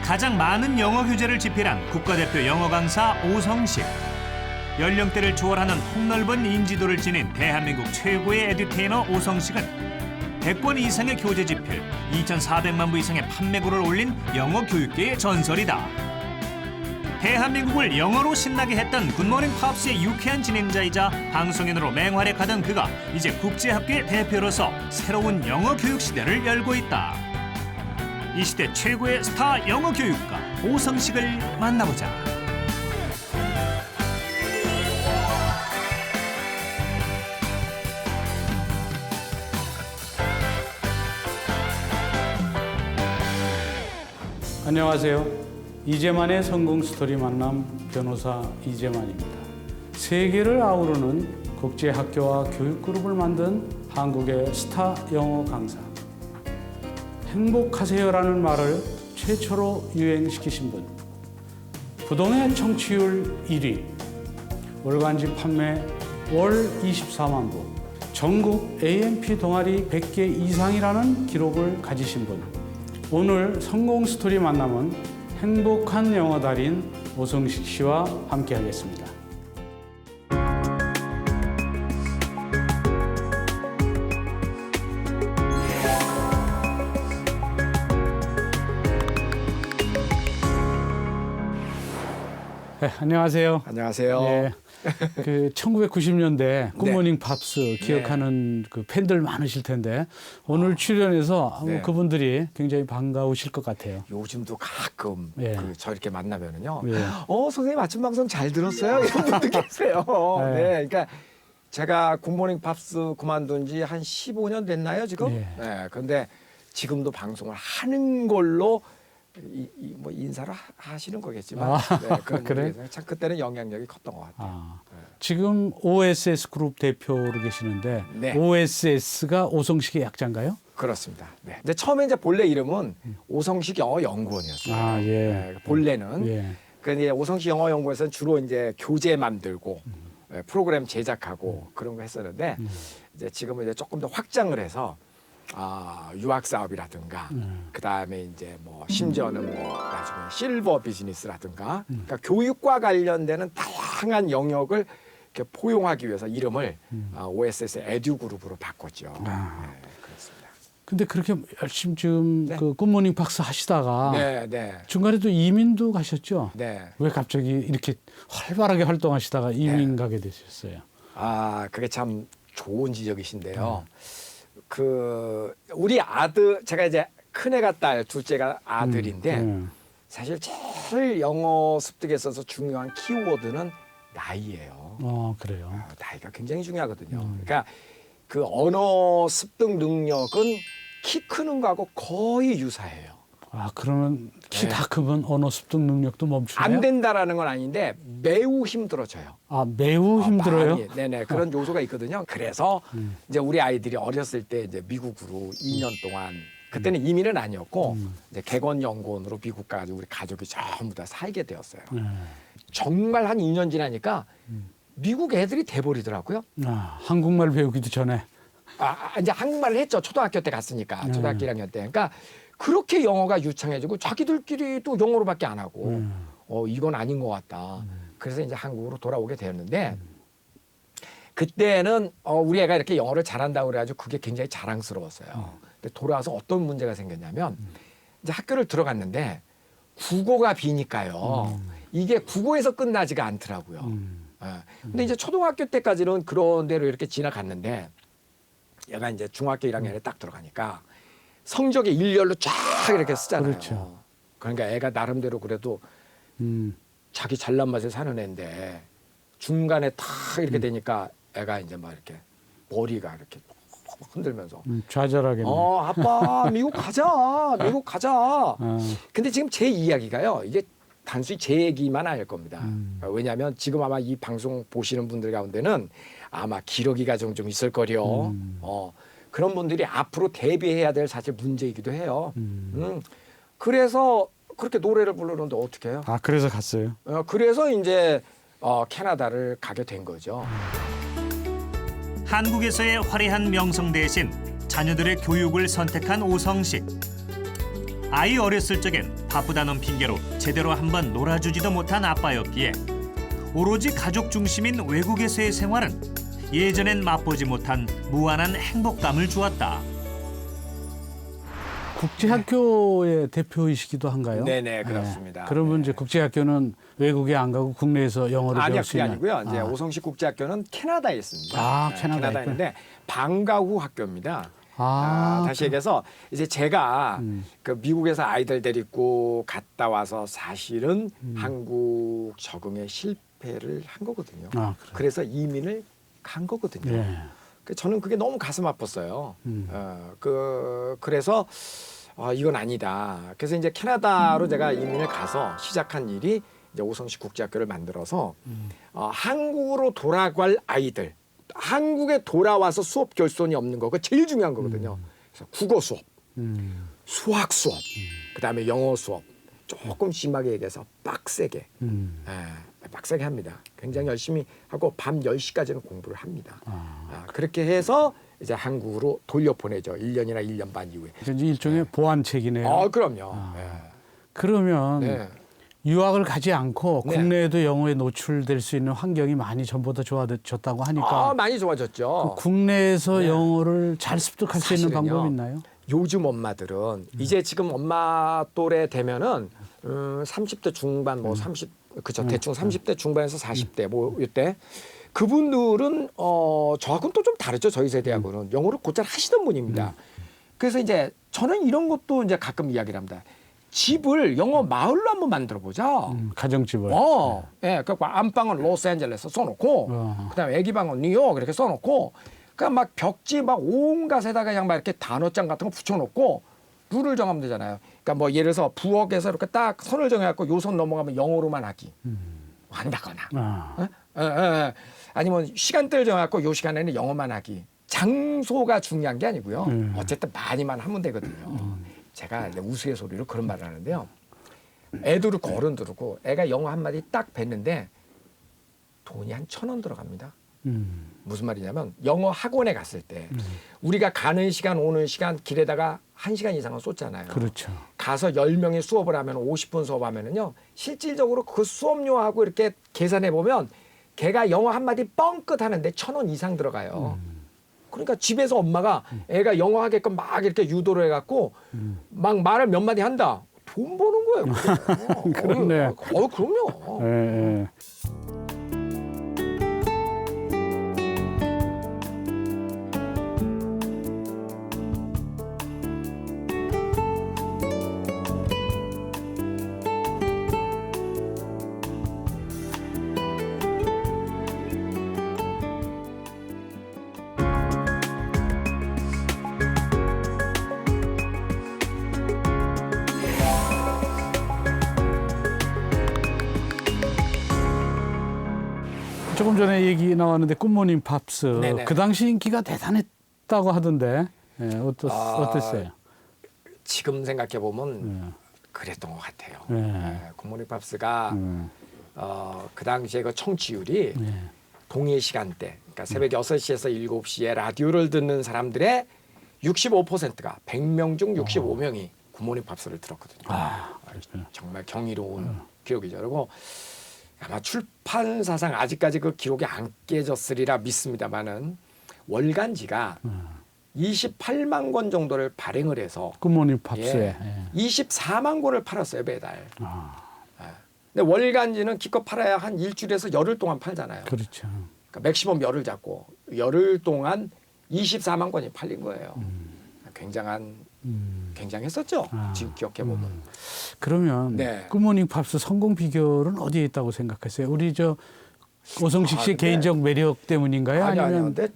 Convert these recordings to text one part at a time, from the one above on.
가장 많은 영어 교재를 집필한 국가대표 영어 강사 오성식. 연령대를 초월하는 폭넓은 인지도를 지닌 대한민국 최고의 에듀테이너 오성식은 100권 이상의 교재 집필, 2,400만 부 이상의 판매고를 올린 영어 교육계의 전설이다. 대한민국을 영어로 신나게 했던 굿모닝 팝스의 유쾌한 진행자이자 방송인으로 맹활약하던 그가 이제 국제학교의 대표로서 새로운 영어 교육 시대를 열고 있다. 이 시대 최고의 스타 영어 교육가 오성식을 만나보자. 안녕하세요. 이재만의 성공 스토리 만남 변호사 이재만입니다. 세계를 아우르는 국제학교와 교육그룹을 만든 한국의 스타 영어 강사. 행복하세요라는 말을 최초로 유행시키신 분. 부동의 청취율 1위. 월간지 판매 월 24만 부. 전국 AMP 동아리 100개 이상이라는 기록을 가지신 분. 오늘 성공 스토리 만남은 행복한 영어 달인 오성식 씨와 함께 하겠습니다. 네, 안녕하세요. 안녕하세요. 예, 그 1990년대 굿모닝 팝스 기억하는 그 팬들 많으실 텐데 오늘 출연해서 네. 그분들이 굉장히 반가우실 것 같아요. 요즘도 가끔 예. 저 이렇게 만나면은요. 예. 선생님 아침 방송 잘 들었어요? 이런 분들 계세요. 네. 네. 그러니까 제가 굿모닝 팝스 그만둔 지 한 15년 됐나요, 지금? 예. 네. 근데 지금도 방송을 하는 걸로 뭐 인사를 하시는 거겠지만 네, 그런 그래? 분들이 참 그때는 영향력이 컸던 것 같아요. 네. 지금 OSS 그룹 대표로 계시는데 네. OSS가 오성식의 약자인가요? 그렇습니다. 네. 근데 처음에 이제 본래 이름은 오성식 영어 연구원이었어요. 아, 예. 네, 본래는. 예. 그 이제 오성식 영어 연구원에서는 주로 이제 교재 만들고 프로그램 제작하고 그런 거 했었는데 이제 지금은 이제 조금 더 확장을 해서 유학 사업이라든가 그 다음에 이제 뭐 심지어는 뭐 나중에 실버 비즈니스라든가 그러니까 교육과 관련되는 다양한 영역을 이렇게 포용하기 위해서 이름을 OSS 에듀 그룹으로 바꿨죠. 네, 그렇습니다. 근데 그렇게 열심히 지금 네. 그 굿모닝 팝스 하시다가 네, 네, 중간에 또 이민도 가셨죠? 네. 왜 갑자기 이렇게 활발하게 활동하시다가 이민 가게 되셨어요? 그게 참 좋은 지적이신데요. 우리 아들, 제가 이제 큰애가 딸, 둘째가 아들인데 사실 제일 영어 습득에 있어서 중요한 키워드는 나이예요. 그래요. 나이가 굉장히 중요하거든요. 그러니까 그 언어 습득 능력은 키 크는 거하고 거의 유사해요. 그러면 키 네. 다 크면 언어 습득 능력도 멈추나요? 안 된다라는 건 아닌데 매우 힘들어져요. 매우 힘들어요? 많이. 네네 그런 요소가 있거든요. 그래서 이제 우리 아이들이 어렸을 때 이제 미국으로 2년 동안 그때는 이민은 아니었고 이제 객원연구원으로 미국 가가지고 우리 가족이 전부 다 살게 되었어요. 정말 한 2년 지나니까 미국 애들이 돼버리더라고요. 한국말 배우기도 전에. 이제 한국말을 했죠. 초등학교 때 갔으니까 초등학교 1학년 때. 그러니까 그렇게 영어가 유창해지고 자기들끼리 또 영어로밖에 안 하고 이건 아닌 것 같다. 그래서 이제 한국으로 돌아오게 되었는데 그때는 우리 애가 이렇게 영어를 잘한다고 그래가지고 그게 굉장히 자랑스러웠어요. 근데 돌아와서 어떤 문제가 생겼냐면 이제 학교를 들어갔는데 국어가 비니까요. 이게 국어에서 끝나지가 않더라고요. 근데 이제 초등학교 때까지는 그런 대로 이렇게 지나갔는데 얘가 이제 중학교 1학년에 딱 들어가니까 성적이 일렬로 쫙 이렇게 쓰잖아요. 그렇죠. 그러니까 애가 나름대로 그래도 자기 잘난 맛에 사는 애인데 중간에 탁 이렇게 되니까 애가 이제 막 이렇게 머리가 이렇게 흔들면서 좌절하겠네. 아빠 미국 가자. 미국 가자. 근데 지금 제 이야기가요. 이게 단순히 제 얘기만 아닐 겁니다. 왜냐하면 지금 아마 이 방송 보시는 분들 가운데는 아마 기러기가 좀 있을 거려. 그런 분들이 앞으로 대비해야 될 사실 문제이기도 해요. 그래서 그렇게 노래를 부르는데 어떻게 해요? 그래서 갔어요? 그래서 이제 캐나다를 가게 된 거죠. 한국에서의 화려한 명성 대신 자녀들의 교육을 선택한 오성식. 아이 어렸을 적엔 바쁘다는 핑계로 제대로 한번 놀아주지도 못한 아빠였기에 오로지 가족 중심인 외국에서의 생활은 예전엔 맛보지 못한 무한한 행복감을 주었다. 국제학교의 대표이시기도 한가요? 네네, 그렇습니다. 그러면 이제 국제학교는 외국에 안 가고 국내에서 영어를 아니요, 배울 수 그게 있는. 아니고요. 이제 오성식 국제학교는 캐나다에 있습니다. 아, 네, 캐나다에 캐나다에 있는데 방과 후 학교입니다. 아, 다시 얘기해서 이제 제가 그 미국에서 아이들 데리고 갔다 와서 사실은 한국 적응에 실패를 한 거거든요. 아, 그래요? 그래서 이민을 간 거거든요. 예. 저는 그게 너무 가슴 아팠어요. 그래서 이건 아니다. 그래서 이제 캐나다로 제가 이민을 가서 시작한 일이 이제 오성식 국제학교를 만들어서 한국으로 돌아갈 아이들, 한국에 돌아와서 수업 결손이 없는 거, 그 제일 중요한 거거든요. 그래서 국어 수업, 수학 수업, 그다음에 영어 수업 조금 심하게 얘기해서 빡세게, 빡세게 합니다. 굉장히 열심히 하고 밤 10시까지는 공부를 합니다. 그렇게 해서 이제 한국으로 돌려보내죠. 1년이나 1년 반 이후에. 이제 일종의 보완책이네요. 그럼요. 그러면 네. 유학을 가지 않고 네. 국내에도 영어에 노출될 수 있는 환경이 많이 전보다 좋아졌다고 하니까 많이 좋아졌죠. 그 국내에서 네. 영어를 잘 습득할 수 있는 사실은요. 방법이 있나요? 요즘 엄마들은 이제 지금 엄마 또래 되면은 30대 중반 뭐 30, 그쵸, 대충 30대 중반에서 40대 뭐 이때 그분들은 저하고는 또 좀 다르죠. 저희 세대하고는 영어를 곧잘 하시던 분입니다. 그래서 이제 저는 이런 것도 이제 가끔 이야기를 합니다. 집을 영어 마을로 한번 만들어 보자. 가정집을. 예, 그 안방은 로스앤젤레스 써놓고, 그다음에 애기 방은 뉴욕 이렇게 써놓고, 그러니까 막 벽지 막 온갖에다가 그냥 막 이렇게 단어장 같은 거 붙여놓고 룰을 정하면 되잖아요. 그러니까 뭐 예를 들어서 부엌에서 이렇게 딱 선을 정해갖고 요 선 넘어가면 영어로만 하기 한다거나, 아니면 시간대를 정해갖고 요 시간에는 영어만 하기. 장소가 중요한 게 아니고요. 어쨌든 많이만 하면 되거든요. 제가 이제 우스갯소리로 그런 말을 하는데요. 애들을 거른 두르고 애가 영어 한마디 딱 뱉는데 돈이 한 1,000원 들어갑니다. 무슨 말이냐면 영어 학원에 갔을 때 우리가 가는 시간 오는 시간 길에다가 1시간 이상은 쏟잖아요. 그렇죠. 가서 10명이 수업을 하면 50분 수업하면은요. 실질적으로 그 수업료하고 이렇게 계산해 보면 걔가 영어 한마디 뻥끗 하는데 1,000원 이상 들어가요. 그러니까 집에서 엄마가 애가 영어 하게끔 막 이렇게 유도를 해갖고 막 말을 몇 마디 한다. 돈 버는 거예요. 그렇네. 그럼요. 예, 예. 조금 전에 얘기 나왔는데 굿모닝 팝스 네네. 그 당시 인기가 대단했다고 하던데 어땠어요? 지금 생각해 보면 그랬던 것 같아요. 굿모닝 팝스가 그 당시에 그 청취율이 동일 시간대, 그러니까 새벽 6시에서 7시에 라디오를 듣는 사람들의 65%가 100명 중 65명이 굿모닝 팝스를 들었거든요. 정말 경이로운 기록이죠. 그리고 아마 출판사상 아직까지 그 기록이 안 깨졌으리라 믿습니다만은 월간지가 28만 권 정도를 발행을 해서 굿모닝 팝스에 24만 권을 팔았어요, 매달. 근데 월간지는 기껏 팔아야 한 일주일에서 열흘 동안 팔잖아요. 그렇죠. 그러니까 맥시멈 열흘 잡고 열흘 동안 24만 권이 팔린 거예요. 굉장했었죠. 지금 기억해 보면. 그러면 네. 굿모닝 팝스 성공 비결은 어디에 있다고 생각하세요? 우리 저 오성식 씨의 근데- 개인적 매력 때문인가요? 아니요. 아니면 근데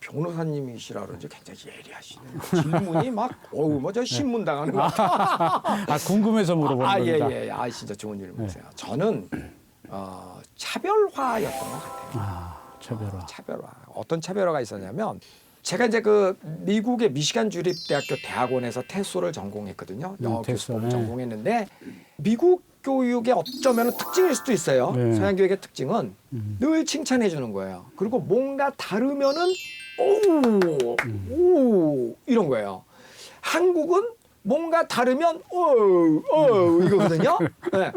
변호사님이시라 그런지 굉장히 예리하시네요. 질문이 막 뭐 저 신문 당하는 것 같아. 궁금해서 물어보는 겁니다. 예. 진짜 좋은 질문이세요. 저는 차별화였던 것 같아요. 차별화. 차별화. 어떤 차별화가 있었냐면 제가 이제 그 미국의 미시간 주립대학교 대학원에서 태수를 전공했거든요. 영어 태수, 교수법을 네. 전공했는데 미국 교육의 어쩌면 특징일 수도 있어요. 네. 서양 교육의 특징은 늘 칭찬해 주는 거예요. 그리고 뭔가 다르면은 오 이런 거예요. 한국은 뭔가 다르면 이거거든요. 네.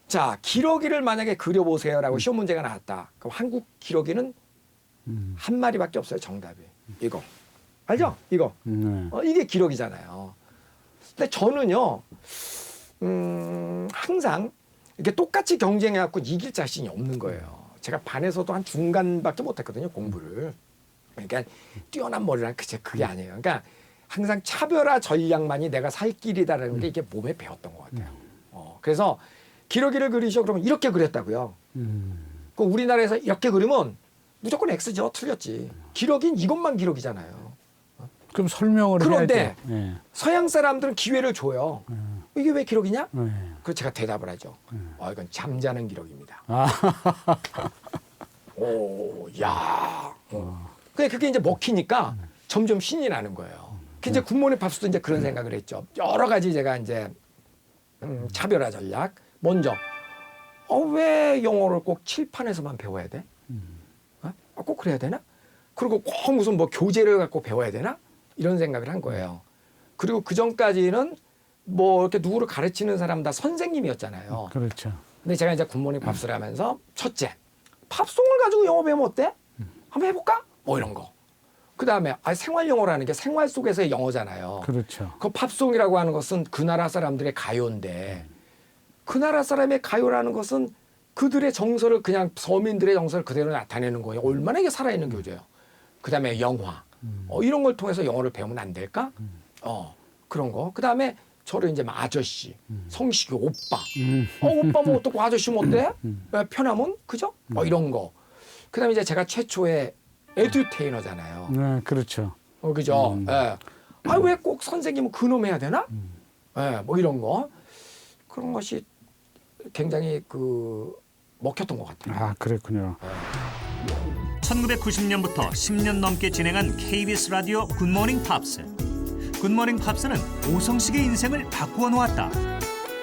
자, 기러기를 만약에 그려보세요라고 시험 문제가 나왔다. 그럼 한국 기러기는 한 마리밖에 없어요. 정답이 이거 알죠? 이거 이게 기러기잖아요. 근데 저는요 항상 이렇게 똑같이 경쟁해갖고 이길 자신이 없는 거예요. 제가 반에서도 한 중간밖에 못했거든요 공부를. 그러니까 뛰어난 머리란 그게 아니에요. 그러니까 항상 차별화 전략만이 내가 살 길이다라는 게 이게 몸에 배웠던 것 같아요. 그래서 기러기를 그리셔 그러면 이렇게 그렸다고요. 그 우리나라에서 이렇게 그리면 무조건 X죠. 틀렸지. 기러기는 이것만 기러기잖아요. 그럼 설명을 그런데 해야죠. 예. 서양 사람들은 기회를 줘요. 이게 왜 기러기냐? 예. 그래서 제가 대답을 하죠. 이건 잠자는 기러기입니다. 오, 야. 그게 이제 먹히니까 점점 신이 나는 거예요. 이제 굿모닝 팝스도 이제 그런 생각을 했죠. 여러 가지 제가 이제 차별화 전략. 먼저 왜 영어를 꼭 칠판에서만 배워야 돼? 꼭 그래야 되나? 그리고 꼭 무슨 뭐 교재를 갖고 배워야 되나? 이런 생각을 한 거예요. 그리고 그 전까지는 뭐 이렇게 누구를 가르치는 사람 다 선생님이었잖아요. 그렇죠. 근데 제가 이제 굿모닝 팝스를 하면서 첫째, 팝송을 가지고 영어 배우면 어때? 한번 해볼까? 뭐 이런 거. 그 다음에 생활 영어라는 게 생활 속에서의 영어잖아요. 그렇죠. 그 팝송이라고 하는 것은 그 나라 사람들의 가요인데 그 나라 사람의 가요라는 것은 그들의 정서를 그냥 서민들의 정서를 그대로 나타내는 거예요. 얼마나 이게 살아있는 교재예요. 그 다음에 영화. 이런 걸 통해서 영어를 배우면 안 될까? 그런 거. 그 다음에 저를 이제 아저씨, 성식이 오빠. 오빠 뭐 어떻고 아저씨 뭐 어때? 편하면 그죠? 이런 거. 그 다음에 이제 제가 최초의 에듀테이너잖아요. 네, 그렇죠. 그죠? 왜 꼭 선생님은 그놈 해야 되나? 뭐 이런 거. 그런 것이 굉장히 먹혔던 것 같아요. 그랬군요. 1990년부터 10년 넘게 진행한 KBS 라디오 굿모닝 팝스. 굿모닝 팝스는 오성식의 인생을 바꾸어 놓았다.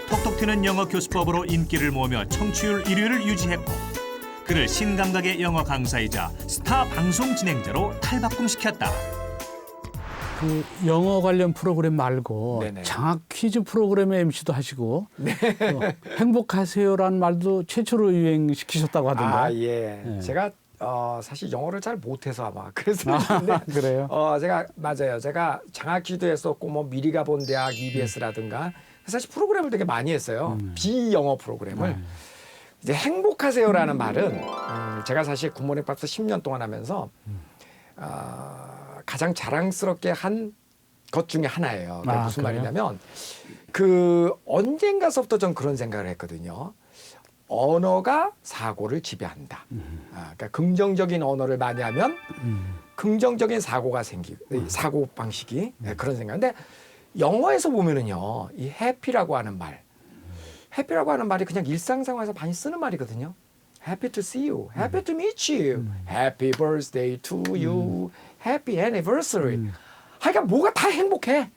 톡톡 튀는 영어 교수법으로 인기를 모으며 청취율 1위를 유지했고 그를 신감각의 영어 강사이자 스타 방송 진행자로 탈바꿈시켰다. 그 영어 관련 프로그램 말고 네네. 장학 퀴즈 프로그램의 MC도 하시고 행복하세요라는 말도 최초로 유행시키셨다고 하던데. 예. 제가 사실 영어를 잘 못해서 아마 그래서 그래요? 제가 맞아요. 제가 장학 퀴즈도 했었고 뭐 미리 가본 대학 EBS라든가 사실 프로그램을 되게 많이 했어요. 비영어 프로그램을. 이제 행복하세요라는 말은 제가 사실 굿모닝 팝스 10년 동안 하면서 가장 자랑스럽게 한 것 중에 하나예요. 그러니까 무슨 그래요? 말이냐면 언젠가서부터 전 그런 생각을 했거든요. 언어가 사고를 지배한다. 그러니까 긍정적인 언어를 많이 하면 긍정적인 사고가 사고 방식이 그런 생각. 근데 영어에서 보면은요, 이 해피라고 하는 해피라고 하는 말이 그냥 일상생활에서 많이 쓰는 말이거든요. Happy to see you, happy to meet you, happy birthday to you, happy anniversary. 그러니까 뭐가 다 행복해.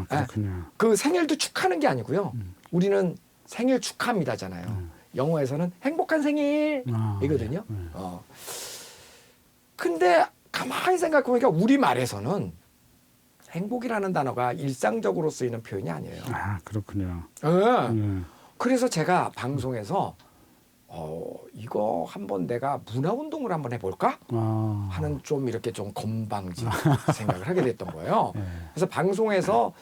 그렇군요. 그 생일도 축하하는 게 아니고요. 우리는 생일 축하합니다잖아요. 영어에서는 행복한 생일이거든요. 근데 가만히 생각해보니까 우리 말에서는 행복이라는 단어가 일상적으로 쓰이는 표현이 아니에요. 그렇군요. 그래서 제가 방송에서 이거 한번 내가 문화운동을 한번 해볼까? 하는 좀 이렇게 좀 건방진 생각을 하게 됐던 거예요. 그래서 방송에서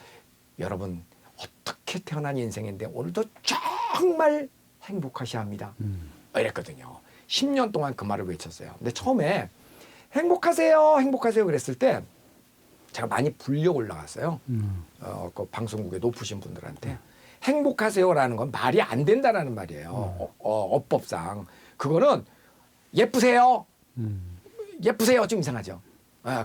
여러분 어떻게 태어난 인생인데 오늘도 정말 행복하셔야 합니다. 이랬거든요. 10년 동안 그 말을 외쳤어요. 근데 처음에 행복하세요, 행복하세요 그랬을 때 제가 많이 불려 올라갔어요. 그 방송국에 높으신 분들한테. 행복하세요라는 건 말이 안 된다라는 말이에요. 어법상. 그거는 예쁘세요. 예쁘세요. 좀 이상하죠.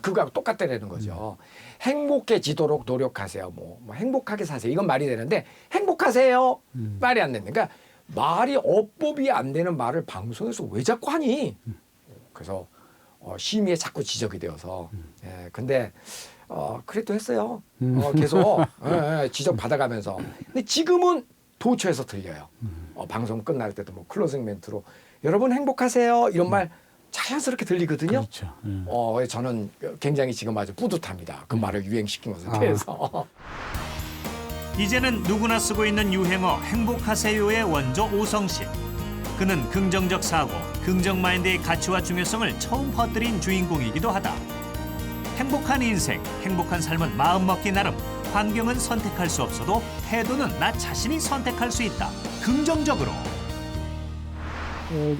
그거하고 똑같다는 거죠. 행복해지도록 노력하세요. 뭐 행복하게 사세요. 이건 말이 되는데 행복하세요. 말이 안 된다. 그러니까 말이 어법이 안 되는 말을 방송에서 왜 자꾸 하니? 그래서 심의에 자꾸 지적이 되어서. 근데 그래도 했어요. 계속 지적 받아가면서. 근데 지금은 도처에서 들려요. 방송 끝날 때도 뭐 클로징 멘트로 여러분 행복하세요 이런 말 자연스럽게 들리거든요. 그렇죠. 저는 굉장히 지금 아주 뿌듯합니다. 그 말을 유행시킨 것에 대해서. 이제는 누구나 쓰고 있는 유행어 행복하세요의 원조 오성식. 그는 긍정적 사고, 긍정 마인드의 가치와 중요성을 처음 퍼뜨린 주인공이기도 하다. 행복한 인생, 행복한 삶은 마음먹기 나름. 환경은 선택할 수 없어도 태도는 나 자신이 선택할 수 있다. 긍정적으로.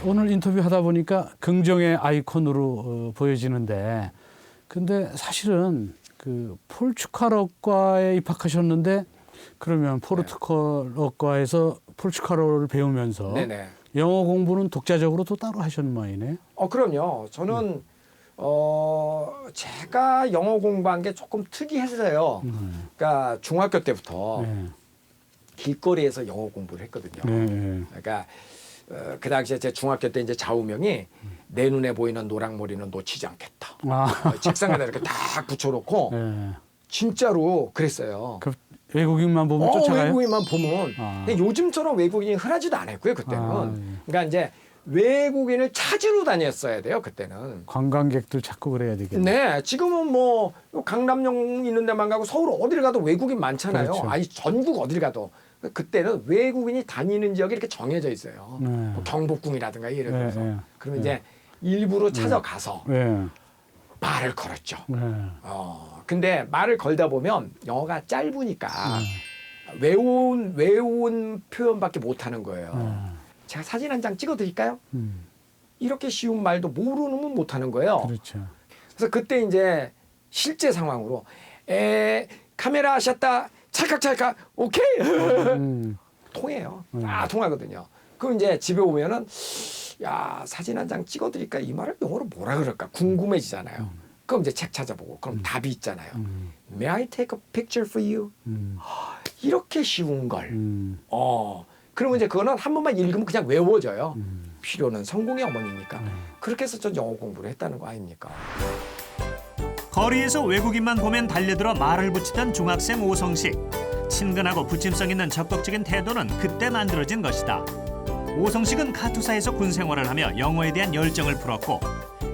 오늘 인터뷰하다 보니까 긍정의 아이콘으로 보여지는데, 근데 사실은 그 폴츠카로과에 입학하셨는데 그러면 포르투갈어과에서 폴츠카로를 배우면서 네네. 영어 공부는 독자적으로 또 따로 하셨는 모양이네. 그럼요. 저는 제가 영어 공부한 게 조금 특이했어요. 그러니까 중학교 때부터 네. 길거리에서 영어 공부를 했거든요. 네. 그러니까 그 당시에 제 중학교 때 이제 좌우명이 내 눈에 보이는 노랑머리는 놓치지 않겠다. 아, 책상에다 이렇게 딱 붙여놓고 네. 진짜로 그랬어요. 그 외국인만 보면 쫓아가요? 외국인만 보면. 아. 근데 요즘처럼 외국인이 흔하지도 않았고요. 그때는. 아, 예. 그러니까 이제 외국인을 찾으러 다녔어야 돼요. 그때는. 관광객들 찾고 그래야 되겠네. 네, 지금은 뭐 강남역 있는 데만 가고 서울 어딜 가도 외국인 많잖아요. 그렇죠. 아니 전국 어딜 가도. 그때는 외국인이 다니는 지역이 이렇게 정해져 있어요. 네. 뭐 경복궁이라든가 예를 들어서. 네, 네. 그러면 이제 일부러 찾아가서 네. 말을 걸었죠. 네. 근데 말을 걸다 보면 영어가 짧으니까 외운 표현밖에 못 하는 거예요. 제가 사진 한 장 찍어 드릴까요? 이렇게 쉬운 말도 모르면 못 하는 거예요. 그렇죠. 그래서 그때 이제 실제 상황으로 카메라 샷다 찰칵찰칵 오케이 통해요. 통하거든요. 그럼 이제 집에 오면은 야 사진 한 장 찍어드릴까 이 말을 영어로 뭐라 그럴까 궁금해지잖아요. 그럼 이제 책 찾아보고 그럼 답이 있잖아요. May I take a picture for you? 이렇게 쉬운 걸. 그러면 이제 그거는 한 번만 읽으면 그냥 외워져요. 필요는 성공의 어머니니까. 그렇게 해서 전 영어 공부를 했다는 거 아닙니까? 거리에서 외국인만 보면 달려들어 말을 붙이던 중학생 오성식. 친근하고 붙임성 있는 적극적인 태도는 그때 만들어진 것이다. 오성식은 카투사에서 군 생활을 하며 영어에 대한 열정을 풀었고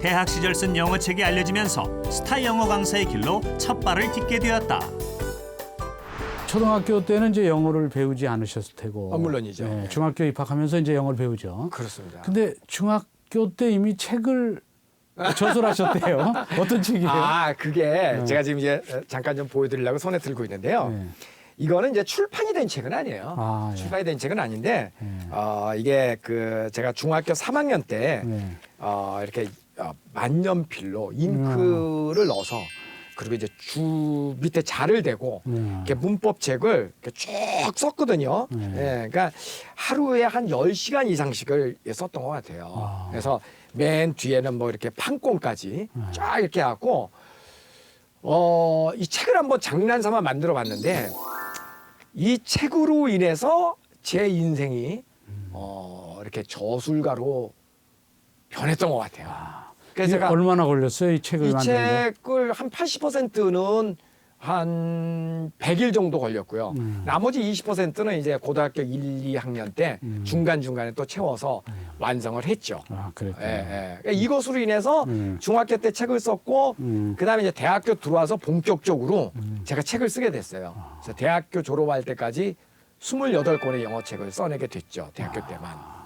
대학 시절 쓴 영어책이 알려지면서 스타 영어 강사의 길로 첫 발을 딛게 되었다. 초등학교 때는 이제 영어를 배우지 않으셨을 테고. 물론이죠. 네, 중학교 입학하면서 이제 영어를 배우죠. 그렇습니다. 근데 중학교 때 이미 책을 저술하셨대요. 어떤 책이에요? 그게 제가 지금 이제 잠깐 좀 보여드리려고 손에 들고 있는데요. 네. 이거는 이제 출판이 된 책은 아니에요. 예. 출판이 된 책은 아닌데 이게 그 제가 중학교 3학년 때 이렇게 만년필로 잉크를 넣어서 그리고 이제 주 밑에 자를 대고 이렇게 문법책을 이렇게 쭉 썼거든요. 예, 그러니까 하루에 한 10시간 이상씩을 썼던 것 같아요. 그래서 맨 뒤에는 뭐 이렇게 판권까지 쫙 이렇게 해갖고 이 책을 한번 장난삼아 만들어 봤는데 이 책으로 인해서 제 인생이 이렇게 저술가로 변했던 것 같아요. 그래서 제가 얼마나 걸렸어요? 이 책을 이 만드는데? 책을 한 80%는 한 100일 정도 걸렸고요. 나머지 20%는 이제 고등학교 1, 2학년 때 중간중간에 또 채워서 완성을 했죠. 그랬구나. 그러니까 이것으로 인해서 중학교 때 책을 썼고 그다음에 이제 대학교 들어와서 본격적으로 제가 책을 쓰게 됐어요. 그래서 대학교 졸업할 때까지 28권의 영어책을 써내게 됐죠. 대학교 때만.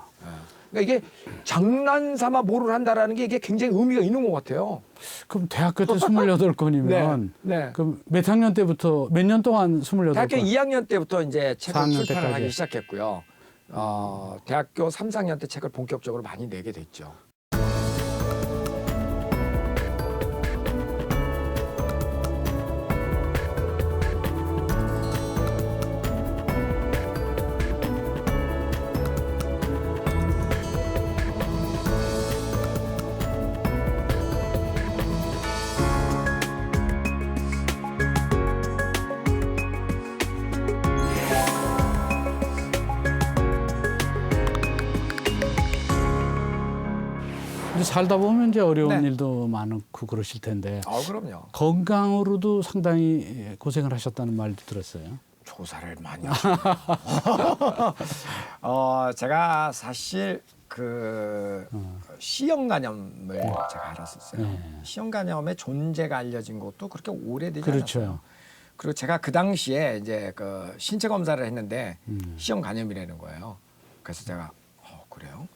그러니까 이게 장난삼아 뭐를 한다라는 게 이게 굉장히 의미가 있는 것 같아요. 그럼 대학교 때 28권이면 네. 그럼 몇 학년 때부터 몇 년 동안 28권? 대학교 2학년 때부터 이제 책을 4학년 출판을 때까지. 하기 시작했고요. 대학교 3, 4학년 때 책을 본격적으로 많이 내게 됐죠. 근데 살다 보면 이제 어려운 네. 일도 많고 그러실 텐데 그럼요. 건강으로도 상당히 고생을 하셨다는 말도 들었어요. 조사를 많이 하시고. 제가 사실 그 C형 간염을 제가 알았었어요. 네. C형 간염의 존재가 알려진 것도 그렇게 오래되지 그렇죠. 않았어요. 그리고 제가 그 당시에 이제 그 신체 검사를 했는데 C형 간염이라는 거예요. 그래서 제가 그래요?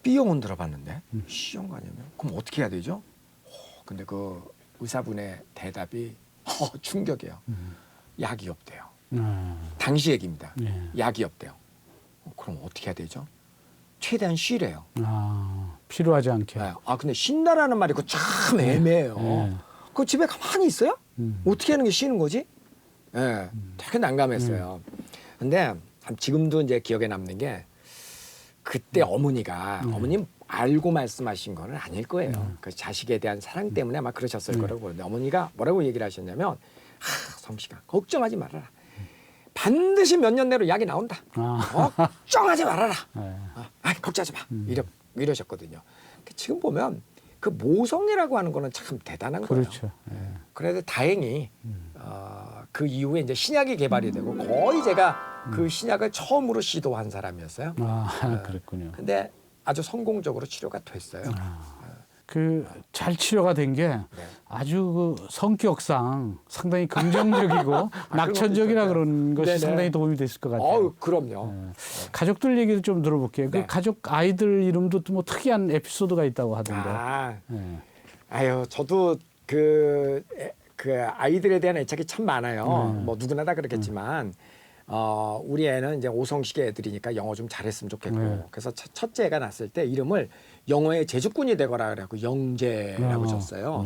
B형은 들어봤는데 C형 간염이요? 그럼 어떻게 해야 되죠? 근데 그 의사분의 대답이 충격이에요. 약이 없대요. 당시 얘기입니다. 예. 약이 없대요. 그럼 어떻게 해야 되죠? 최대한 쉬래요. 필요하지 않게. 네. 근데 쉰다라는 말이 그 참 애매해요. 예. 그 집에 가만히 있어요? 어떻게 하는 게 쉬는 거지? 예, 되게 난감했어요. 근데 참 지금도 이제 기억에 남는 게 그때 어머님 알고 말씀하신 거는 아닐 거예요. 그 자식에 대한 사랑 때문에 아마 그러셨을 거라고 보는데 어머니가 뭐라고 얘기를 하셨냐면 성식아 걱정하지 말아라. 반드시 몇 년 내로 약이 나온다. 걱정하지 말아라. 걱정하지 마. 이러셨거든요. 지금 보면 그 모성애라고 하는 거는 참 대단한 거예요. 그렇죠. 예. 그래도 다행히 그 이후에 이제 신약이 개발이 되고 거의 제가 그 신약을 처음으로 시도한 사람이었어요. 그랬군요. 근데 아주 성공적으로 치료가 됐어요. 그 잘 치료가 된 게 아주 그 성격상 상당히 긍정적이고 낙천적이라 그런 것이 네네. 상당히 도움이 됐을 것 같아요. 그럼요. 가족들 얘기를 좀 들어볼게요. 네. 그 가족 아이들 이름도 또 뭐 특이한 에피소드가 있다고 하던데. 네. 예. 저도 그 아이들에 대한 애착이 참 많아요. 뭐 누구나 다 그렇겠지만 우리 애는 이제 오성식의 애들이니까 영어 좀 잘했으면 좋겠고 그래서 첫째 애가 났을 때 이름을 영어의 제주꾼이 되거라 그래갖고 영재라고 줬어요.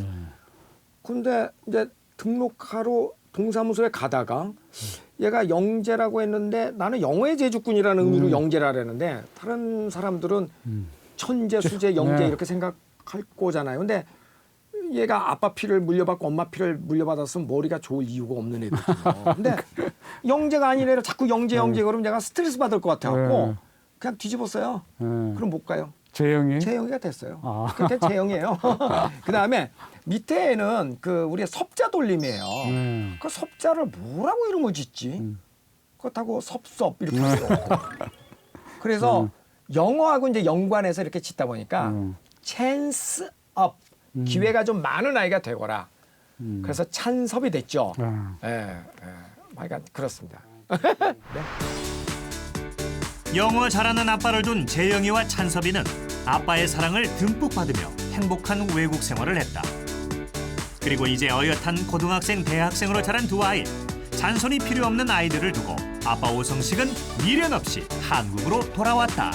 근데 이제 등록하러 동사무소에 가다가 얘가 영재라고 했는데 나는 영어의 제주꾼이라는 의미로 영재라 그랬는데 다른 사람들은 천재, 수재, 영재 이렇게 생각할 거잖아요. 근데 얘가 아빠 피를 물려받고 엄마 피를 물려받았으면 머리가 좋을 이유가 없는 애거든요. 근데 영재가 아닌 애를 자꾸 영재 그러면 제가 스트레스 받을 것 같아갖고 그냥 뒤집었어요. 그럼 못 가요. 재영이가 됐어요. 그게 재영이에요. 그 다음에 밑에는 그 우리의 섭자 돌림이에요. 그 섭자를 뭐라고 이름을 짓지? 그렇다고 섭섭 이렇게 해요. 그래서 영어하고 이제 연관해서 이렇게 짓다 보니까 chance up 기회가 좀 많은 아이가 되거라. 그래서 찬섭이 됐죠. 그러니까 그렇습니다. 네. 영어 잘하는 아빠를 둔 재영이와 찬섭이는 아빠의 사랑을 듬뿍 받으며 행복한 외국 생활을 했다. 그리고 이제 어엿한 고등학생, 대학생으로 자란 두 아이. 잔손이 필요 없는 아이들을 두고 아빠 오성식은 미련 없이 한국으로 돌아왔다.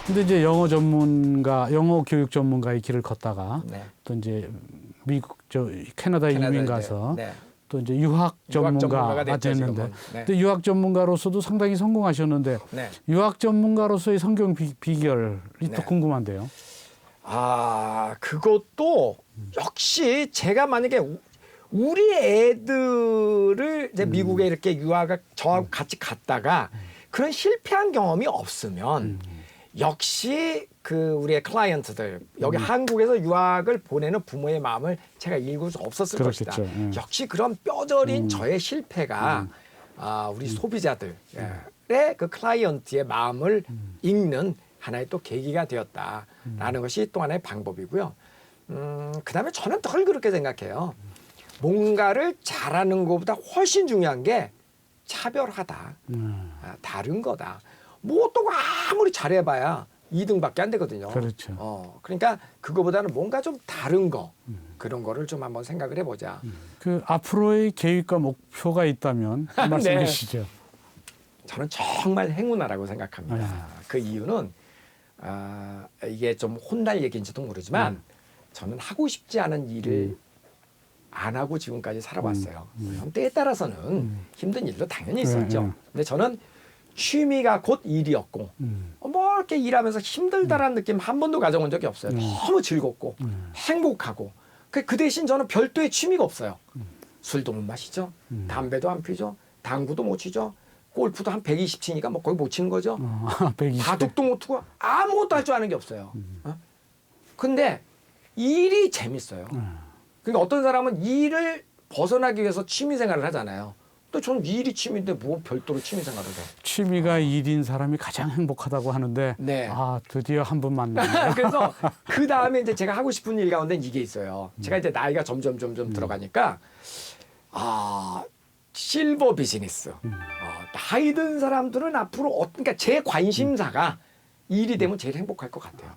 근데 이제 영어 교육 전문가의 길을 걷다가 또 이제 미국 캐나다 이민 가서 또 이제 유학 전문가가 됐는데 근데 유학 전문가로서도 상당히 성공하셨는데 유학 전문가로서의 성공 비결이 또 궁금한데요. 그것도 역시 제가 만약에 우리 애들을 이제 미국에 이렇게 유학을 저하고 같이 갔다가 그런 실패한 경험이 없으면 역시 그 우리의 클라이언트들 여기 한국에서 유학을 보내는 부모의 마음을 제가 읽을 수 없었을 것이다. 역시 그런 뼈저린 저의 실패가 우리 소비자들의 그 클라이언트의 마음을 읽는 하나의 또 계기가 되었다라는 것이 또 하나의 방법이고요. 그다음에 저는 덜 그렇게 생각해요. 뭔가를 잘하는 것보다 훨씬 중요한 게 차별하다. 다른 거다. 뭐 또 아무리 잘해봐야 2등밖에 안 되거든요. 그렇죠. 그러니까 그거보다는 뭔가 좀 다른 거 그런 거를 좀 한번 생각을 해보자. 그 앞으로의 계획과 목표가 있다면 말씀해 주시죠. 저는 정말 행운아라고 생각합니다. 그 이유는 이게 좀 혼날 얘기인지도 모르지만 저는 하고 싶지 않은 일을 안 하고 지금까지 살아왔어요. 때에 따라서는 힘든 일도 당연히 있었죠. 근데 저는 취미가 곧 일이었고 뭐 이렇게 일하면서 힘들다라는 느낌 한 번도 가져본 적이 없어요. 너무 즐겁고 행복하고 그 대신 저는 별도의 취미가 없어요. 술도 못 마시죠. 담배도 안 피죠. 당구도 못 치죠. 골프도 한 120 치니까 뭐 거의 못 치는 거죠. 120. 바둑도 못 치고 아무것도 할 줄 아는 게 없어요. 근데 일이 재밌어요. 그러니까 어떤 사람은 일을 벗어나기 위해서 취미 생활을 하잖아요. 근데 저는 이 일이 취미인데 뭐 별도로 취미 생활을 해. 취미가 일인 사람이 가장 행복하다고 하는데 네. 아 드디어 한 분 만났네요. 그래서 그 다음에 이제 제가 하고 싶은 일 가운데 이게 있어요. 제가 이제 나이가 점점 들어가니까 실버 비즈니스. 나이 든 사람들은 앞으로 그러니까 제 관심사가 일이 되면 제일 행복할 것 같아요.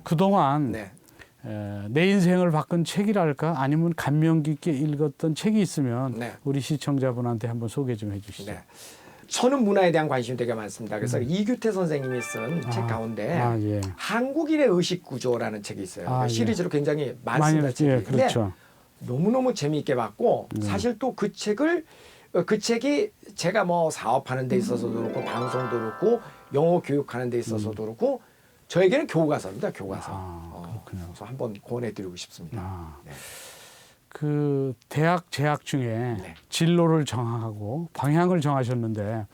그동안 네. 내 인생을 바꾼 책이랄까 아니면 감명 깊게 읽었던 책이 있으면 네. 우리 시청자분한테 한번 소개 좀 해주시죠. 네. 저는 문화에 대한 관심이 되게 많습니다. 그래서 이규태 선생님이 쓴 책 가운데 예. 한국인의 의식 구조라는 책이 있어요. 예. 시리즈로 굉장히 많습니다. 예, 그렇죠. 너무너무 재미있게 봤고 사실 또 그 책이 제가 뭐 사업하는 데 있어서도 그렇고 방송도 그렇고 영어 교육하는 데 있어서도 그렇고 저에게는 교과서입니다. 교과서. 그렇군요. 그래서 한번 권해드리고 싶습니다. 네. 그 대학 재학 중에 네. 진로를 정하고 방향을 정하셨는데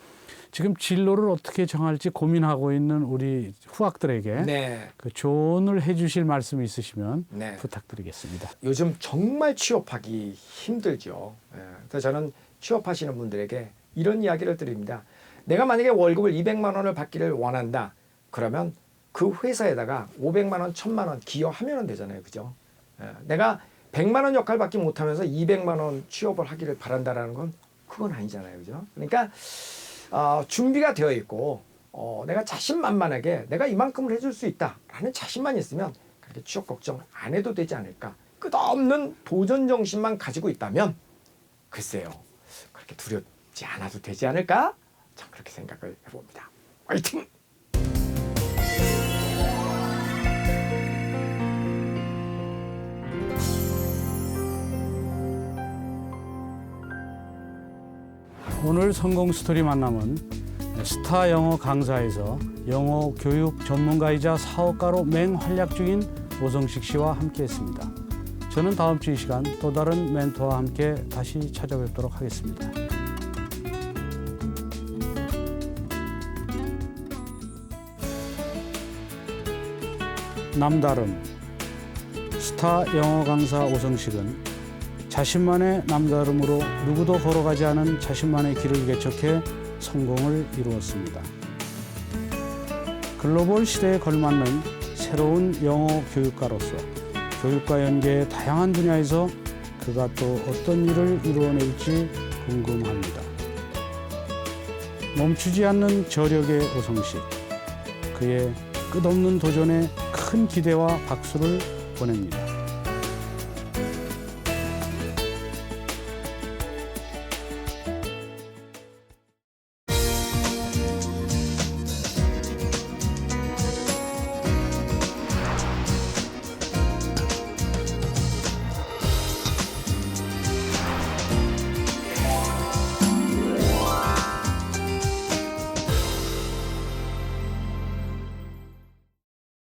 지금 진로를 어떻게 정할지 고민하고 있는 우리 후학들에게 네. 그 조언을 해주실 말씀이 있으시면 네. 부탁드리겠습니다. 요즘 정말 취업하기 힘들죠. 그래서 저는 취업하시는 분들에게 이런 이야기를 드립니다. 내가 만약에 월급을 200만 원을 받기를 원한다. 그러면 그 회사에다가 500만 원, 1000만 원 기여하면 되잖아요. 그죠? 내가 100만 원 역할밖에 못하면서 200만 원 취업을 하기를 바란다라는 건 그건 아니잖아요. 그죠? 그러니까 준비가 되어 있고 내가 자신만만하게 내가 이만큼을 해줄 수 있다라는 자신만 있으면 그렇게 취업 걱정 안 해도 되지 않을까. 끝없는 도전 정신만 가지고 있다면 글쎄요. 그렇게 두렵지 않아도 되지 않을까? 전 그렇게 생각을 해봅니다. 화이팅! 오늘 성공 스토리 만남은 스타 영어 강사에서 영어 교육 전문가이자 사업가로 맹활약 중인 오성식 씨와 함께했습니다. 저는 다음 주 이 시간 또 다른 멘토와 함께 다시 찾아뵙도록 하겠습니다. 남다름 스타 영어 강사 오성식은 자신만의 남다름으로 누구도 걸어가지 않은 자신만의 길을 개척해 성공을 이루었습니다. 글로벌 시대에 걸맞는 새로운 영어 교육가로서 교육과 연계의 다양한 분야에서 그가 또 어떤 일을 이루어낼지 궁금합니다. 멈추지 않는 저력의 오성식, 그의 끝없는 도전에 큰 기대와 박수를 보냅니다.